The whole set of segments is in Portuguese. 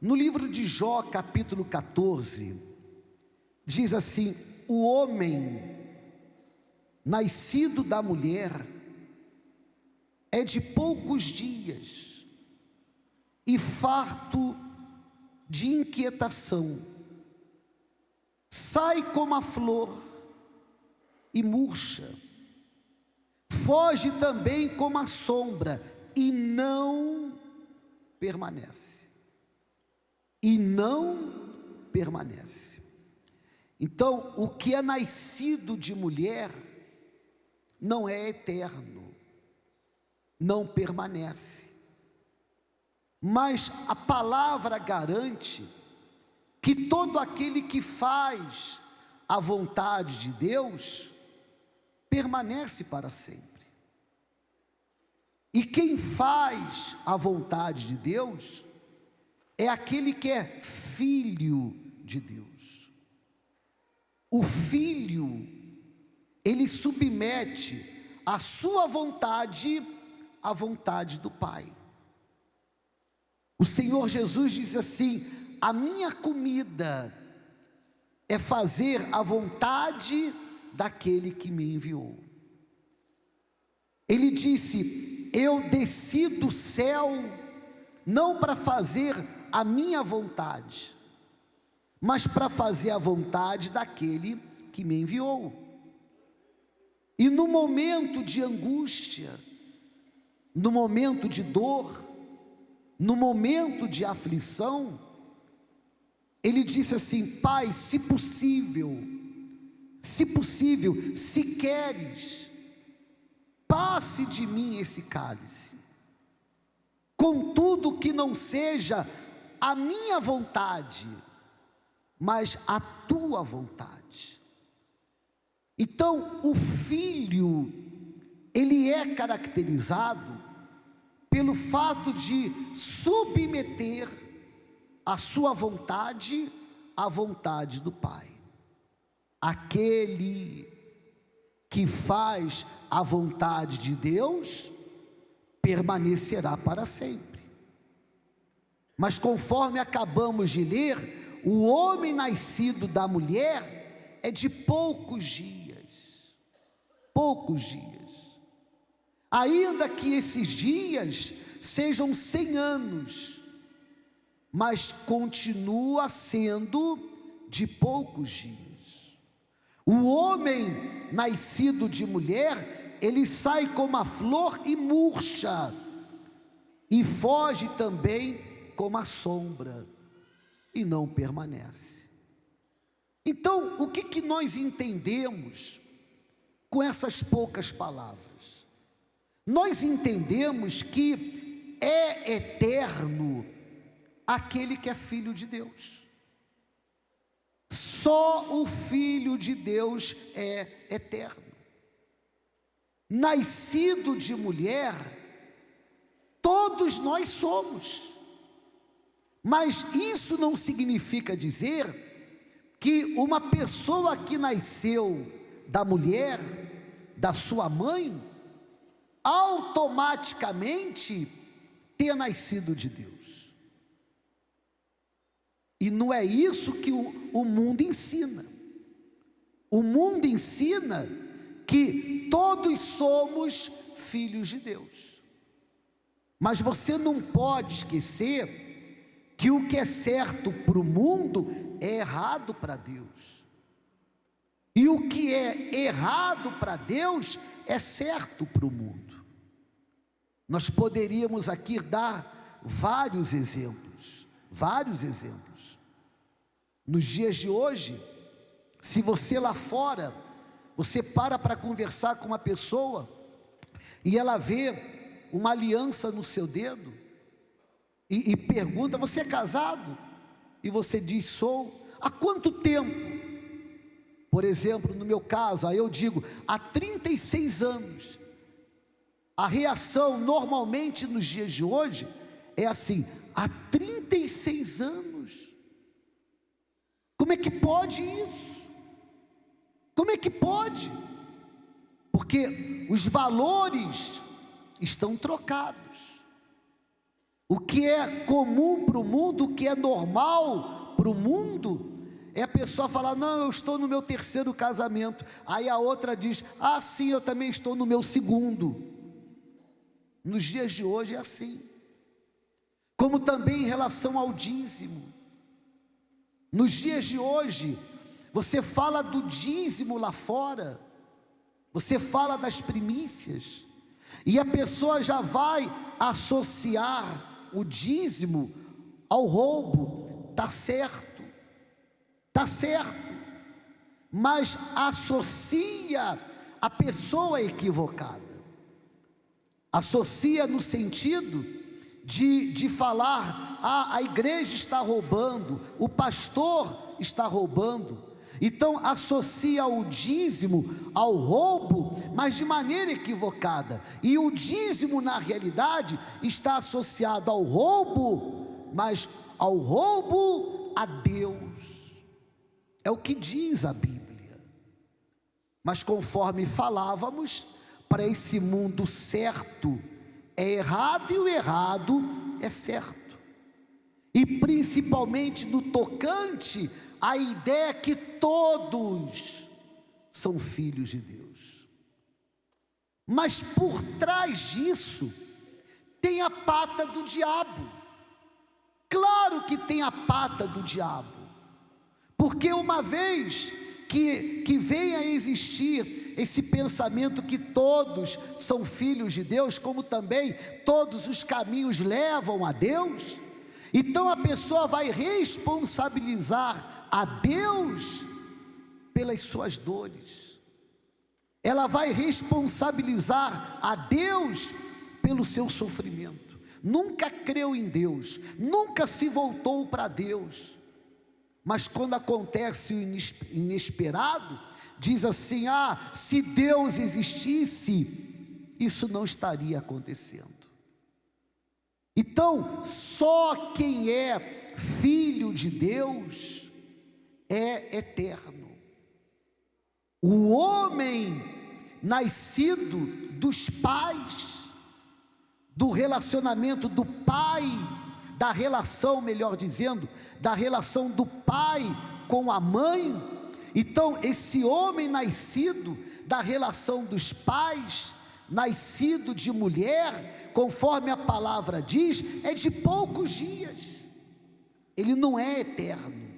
No livro de Jó, capítulo 14, diz assim: o homem nascido da mulher é de poucos dias e farto de inquietação, sai como a flor e murcha, foge também como a sombra e não permanece. E não permanece. Então, o que é nascido de mulher não é eterno, não permanece. Mas a palavra garante que todo aquele que faz a vontade de Deus permanece para sempre. E quem faz a vontade de Deus é aquele que é filho de Deus. O filho, ele submete a sua vontade à vontade do Pai. O Senhor Jesus diz assim: a minha comida é fazer a vontade daquele que me enviou. Ele disse: eu desci do céu não para fazer a minha vontade, mas para fazer a vontade daquele que me enviou. E no momento de angústia, no momento de dor, no momento de aflição, ele disse assim: Pai, se possível, se queres, passe de mim esse cálice, contudo que não seja a minha vontade, mas a tua vontade. Então, o filho, ele é caracterizado pelo fato de submeter a sua vontade à vontade do Pai. Aquele que faz a vontade de Deus permanecerá para sempre. Mas conforme acabamos de ler, o homem nascido da mulher é de poucos dias. Poucos dias. Ainda que esses dias sejam 100 anos, mas continua sendo de poucos dias. O homem nascido de mulher, ele sai como a flor e murcha, e foge também como a sombra, e não permanece. Então, o que nós entendemos com essas poucas palavras? Nós entendemos que é eterno aquele que é filho de Deus. Só o filho de Deus é eterno. Nascido de mulher, todos nós somos. Mas isso não significa dizer que uma pessoa que nasceu da mulher, da sua mãe, automaticamente tenha nascido de Deus. E não é isso que o mundo ensina. O mundo ensina que todos somos filhos de Deus. Mas você não pode esquecer que o que é certo para o mundo é errado para Deus. E o que é errado para Deus é certo para o mundo. Nós poderíamos aqui dar vários exemplos. Nos dias de hoje, se você lá fora, você para conversar com uma pessoa e ela vê uma aliança no seu dedo e pergunta: você é casado? E você diz: sou. Há quanto tempo? Por exemplo, no meu caso, aí eu digo: há 36 anos. A reação normalmente nos dias de hoje é assim: há 36 anos. Como é que pode isso? Como é que pode? Porque os valores estão trocados. O que é comum para o mundo, o que é normal para o mundo, é a pessoa falar: não, eu estou no meu 3º casamento. Aí a outra diz: ah, sim, eu também estou no meu 2º. Nos dias de hoje é assim. Como também em relação ao dízimo. Nos dias de hoje, você fala do dízimo lá fora, você fala das primícias, e a pessoa já vai associar o dízimo ao roubo. Está certo, mas associa a pessoa equivocada. Associa no sentido de falar: ah, a igreja está roubando, o pastor está roubando. Então associa o dízimo ao roubo, mas de maneira equivocada. E o dízimo, na realidade, está associado ao roubo, mas ao roubo a Deus. É o que diz a Bíblia. Mas conforme falávamos, para esse mundo certo é errado e o errado é certo. E principalmente no tocante à ideia que todos são filhos de Deus. Mas por trás disso tem a pata do diabo. Claro que tem a pata do diabo. Porque uma vez que venha a existir esse pensamento que todos são filhos de Deus, como também todos os caminhos levam a Deus, então a pessoa vai responsabilizar a Deus pelas suas dores. Ela vai responsabilizar a Deus pelo seu sofrimento. Nunca creu em Deus, nunca se voltou para Deus. Mas quando acontece o inesperado, diz assim: ah, se Deus existisse, isso não estaria acontecendo. Então, só quem é filho de Deus é eterno. O homem nascido dos pais, do relacionamento do pai, da relação, melhor dizendo, da relação do pai com a mãe. Então esse homem nascido da relação dos pais, nascido de mulher, conforme a palavra diz, é de poucos dias. Ele não é eterno.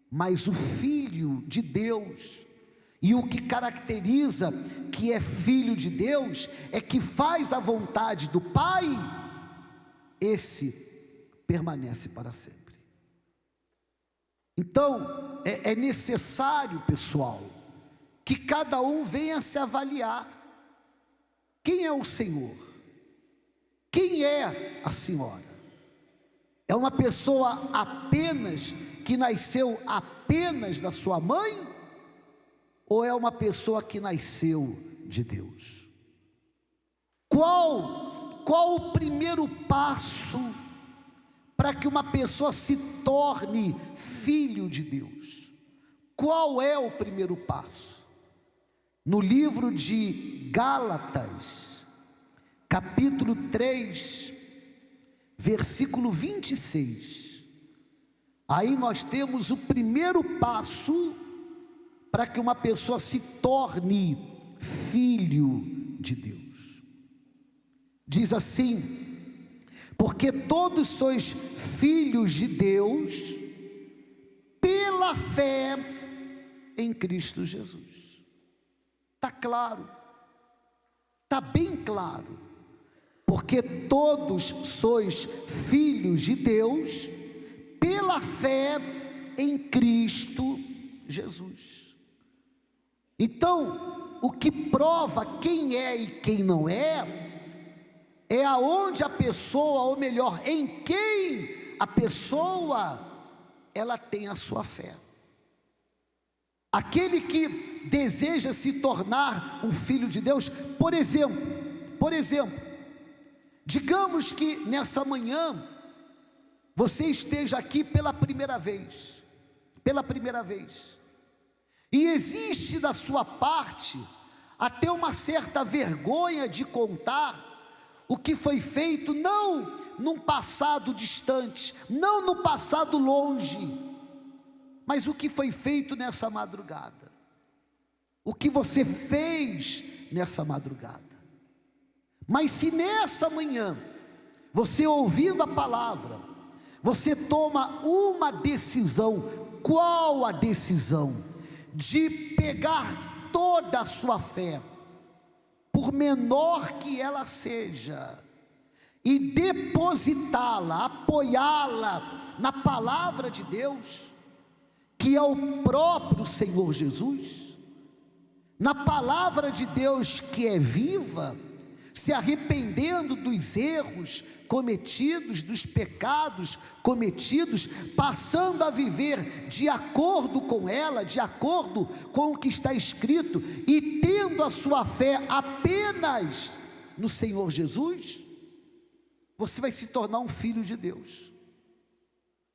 Mas o filho de Deus, e o que caracteriza que é filho de Deus, é que faz a vontade do Pai, esse permanece para sempre. Então, é necessário, pessoal, que cada um venha se avaliar. Quem é o Senhor? Quem é a senhora? É uma pessoa apenas que nasceu apenas da sua mãe? Ou é uma pessoa que nasceu de Deus? Qual o primeiro passo para que uma pessoa se torne filho de Deus? Qual é o primeiro passo? No livro de Gálatas, capítulo 3, versículo 26, aí nós temos o primeiro passo para que uma pessoa se torne filho de Deus. Diz assim: porque todos sois filhos de Deus pela fé em Cristo Jesus. Está claro, está bem claro. Porque todos sois filhos de Deus pela fé em Cristo Jesus. Então, o que prova quem é e quem não é aonde a pessoa, ou melhor, em quem a pessoa, ela tem a sua fé. Aquele que deseja se tornar um filho de Deus, por exemplo, digamos que nessa manhã você esteja aqui pela primeira vez, e existe da sua parte até uma certa vergonha de contar o que foi feito, não num passado distante, não no passado longe, mas o que foi feito nessa madrugada, o que você fez nessa madrugada. Mas se nessa manhã, você ouvindo a palavra, você toma uma decisão, qual a decisão? De pegar toda a sua fé, por menor que ela seja, e depositá-la, apoiá-la na palavra de Deus, que é o próprio Senhor Jesus, na palavra de Deus que é viva, se arrependendo dos erros cometidos, dos pecados cometidos, passando a viver de acordo com ela, de acordo com o que está escrito, e tendo a sua fé apenas no Senhor Jesus, você vai se tornar um filho de Deus,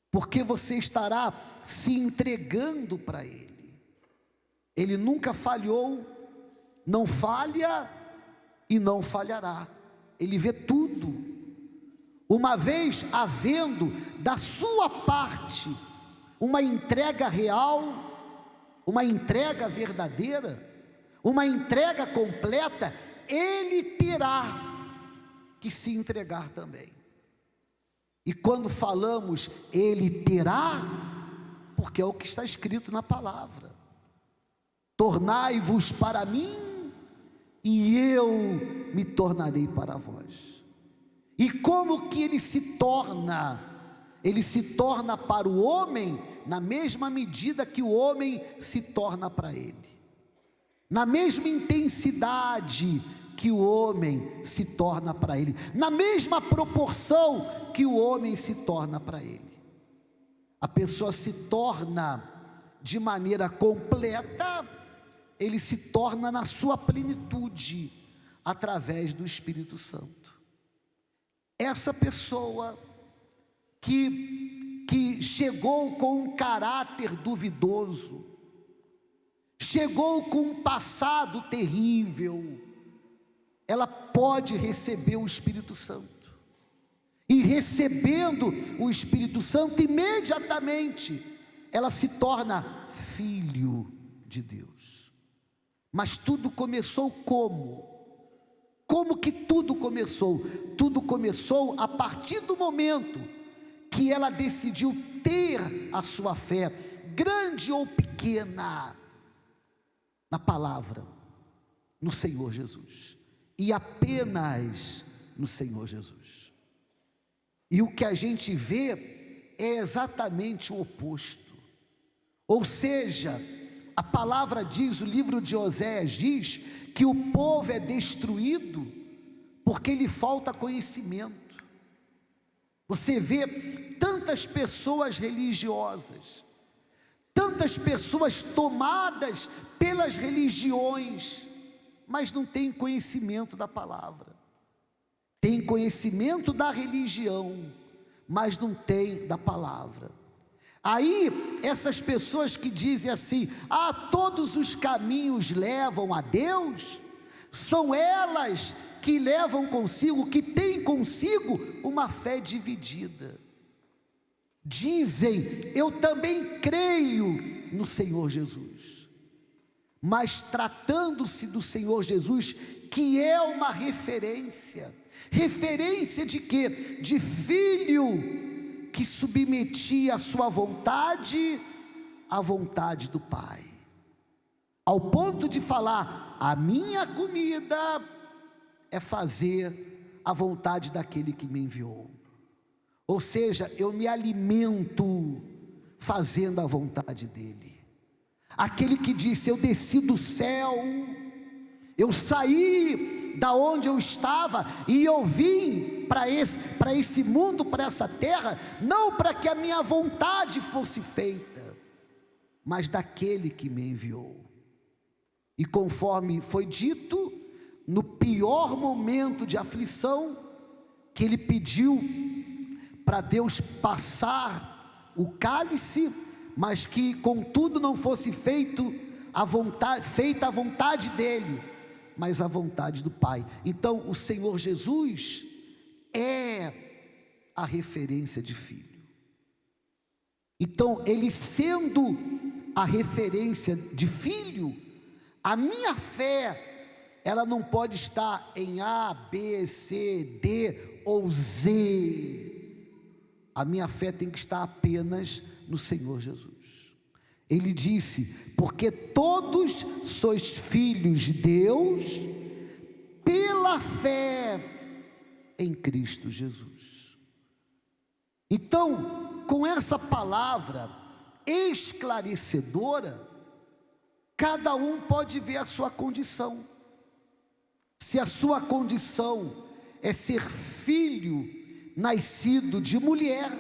porque você estará se entregando para Ele. Ele nunca falhou, não falha e não falhará. Ele vê tudo. Uma vez havendo da sua parte uma entrega real, uma entrega verdadeira, uma entrega completa, Ele terá que se entregar também. E quando falamos Ele terá, porque é o que está escrito na palavra: tornai-vos para mim e eu me tornarei para vós. E como que ele se torna? Ele se torna para o homem na mesma medida que o homem se torna para ele, na mesma intensidade que o homem se torna para ele, na mesma proporção que o homem se torna para ele. A pessoa se torna de maneira completa, ele se torna na sua plenitude, através do Espírito Santo. Essa pessoa que chegou com um caráter duvidoso, chegou com um passado terrível, ela pode receber o Espírito Santo, e recebendo o Espírito Santo, imediatamente ela se torna filho de Deus. Mas tudo começou como? Como que tudo começou? Tudo começou a partir do momento que ela decidiu ter a sua fé, grande ou pequena, na palavra, no Senhor Jesus, e apenas no Senhor Jesus. E o que a gente vê é exatamente o oposto. Ou seja, a palavra diz, o livro de Oséias diz, que o povo é destruído porque lhe falta conhecimento. Você vê tantas pessoas religiosas, tantas pessoas tomadas pelas religiões, mas não tem conhecimento da palavra. Tem conhecimento da religião, mas não tem da palavra. Aí, essas pessoas que dizem assim: todos os caminhos levam a Deus, são elas que levam consigo, que têm consigo uma fé dividida. Dizem: eu também creio no Senhor Jesus, mas tratando-se do Senhor Jesus, que é uma referência de quê? De filho que submetia a sua vontade à vontade do Pai, ao ponto de falar: a minha comida é fazer a vontade daquele que me enviou. Ou seja, eu me alimento fazendo a vontade dele. Aquele que disse: eu desci do céu, eu saí da onde eu estava e eu vim para esse mundo, para essa terra, não para que a minha vontade fosse feita, mas daquele que me enviou. E conforme foi dito, no pior momento de aflição, que ele pediu para Deus passar o cálice, mas que contudo não fosse feita a vontade dele, mas a vontade do Pai. Então o Senhor Jesus é a referência de filho. Então, ele sendo a referência de filho, a minha fé, ela não pode estar em A, B, C, D ou Z. A minha fé tem que estar apenas no Senhor Jesus. Ele disse: porque todos sois filhos de Deus pela fé em Cristo Jesus. Então, com essa palavra esclarecedora, cada um pode ver a sua condição. Se a sua condição é ser filho nascido de mulher,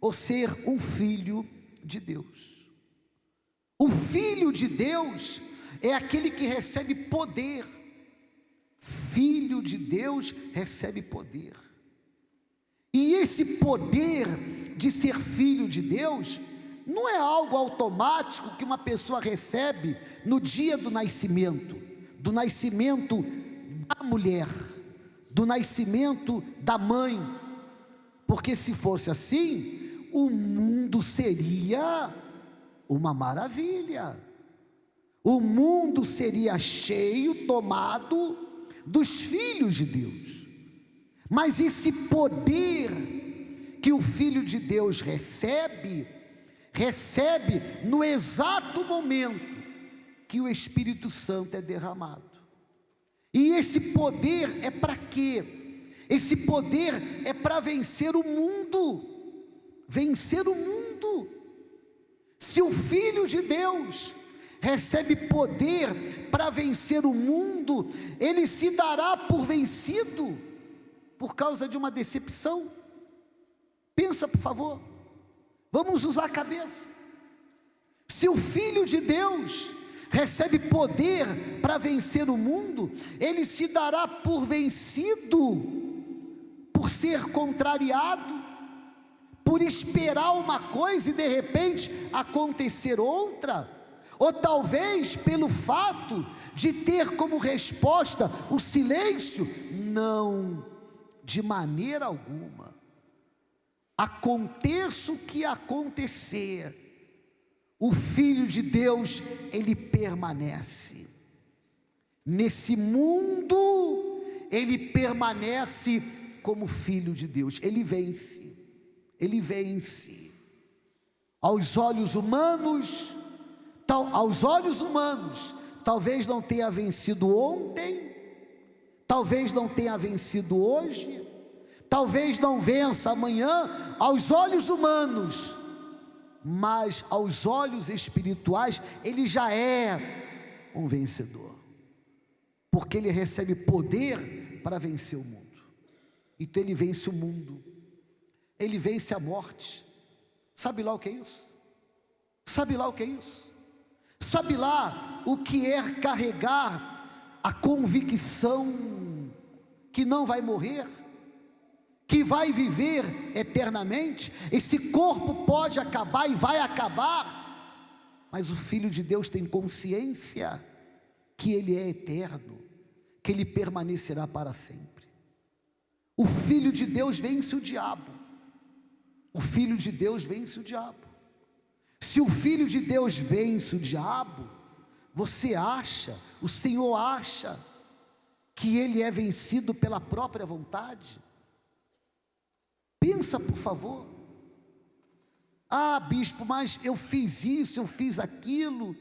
ou ser um filho de Deus. O filho de Deus é aquele que recebe poder. Filho de Deus recebe poder. E esse poder de ser filho de Deus não é algo automático que uma pessoa recebe no dia do nascimento da mulher, do nascimento da mãe, porque se fosse assim, o mundo seria uma maravilha, o mundo seria cheio, tomado dos filhos de Deus. Mas esse poder que o Filho de Deus recebe no exato momento que o Espírito Santo é derramado. E esse poder é para quê? Esse poder é para vencer o mundo. Vencer o mundo. Se o Filho de Deus recebe poder para vencer o mundo, ele se dará por vencido por causa de uma decepção? Pensa, por favor. Vamos usar a cabeça. Se o Filho de Deus recebe poder para vencer o mundo, ele se dará por vencido, por ser contrariado, por esperar uma coisa e de repente acontecer outra, ou talvez pelo fato de ter como resposta o silêncio? Não, de maneira alguma. Aconteça o que acontecer, o Filho de Deus, ele permanece nesse mundo, ele permanece como Filho de Deus, ele vence, aos olhos humanos, talvez não tenha vencido ontem, talvez não tenha vencido hoje, talvez não vença amanhã, aos olhos humanos, mas aos olhos espirituais, ele já é um vencedor, porque ele recebe poder para vencer o mundo. Então ele vence o mundo, ele vence a morte. Sabe lá o que é isso? Sabe lá o que é isso? Sabe lá o que é carregar a convicção que não vai morrer, que vai viver eternamente? Esse corpo pode acabar e vai acabar, mas o Filho de Deus tem consciência que ele é eterno, que ele permanecerá para sempre. O Filho de Deus vence o diabo. O Filho de Deus vence o diabo. Se o Filho de Deus vence o diabo, você acha, o Senhor acha que ele é vencido pela própria vontade? Pensa, por favor. Ah, bispo, mas eu fiz isso, eu fiz aquilo,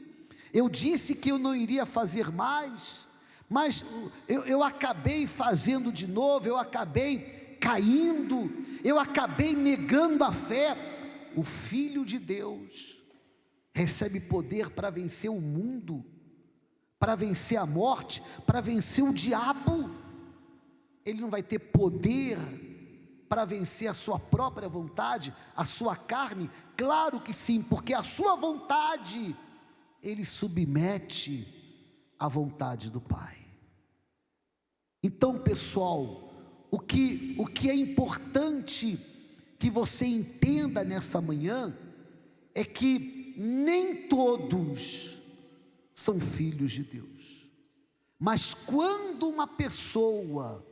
eu disse que eu não iria fazer mais, mas eu acabei fazendo de novo, eu acabei caindo, eu acabei negando a fé. O Filho de Deus recebe poder para vencer o mundo, para vencer a morte, para vencer o diabo. Ele não vai ter poder para vencer a sua própria vontade, a sua carne? Claro que sim, porque a sua vontade ele submete à vontade do Pai. Então, pessoal, o que é importante que você entenda nessa manhã é que nem todos são filhos de Deus, mas quando uma pessoa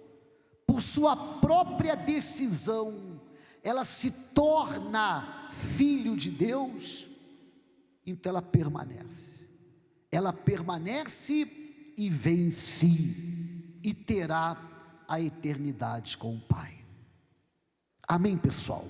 por sua própria decisão, ela se torna filho de Deus, então ela permanece e vence, e terá a eternidade com o Pai. Amém, pessoal?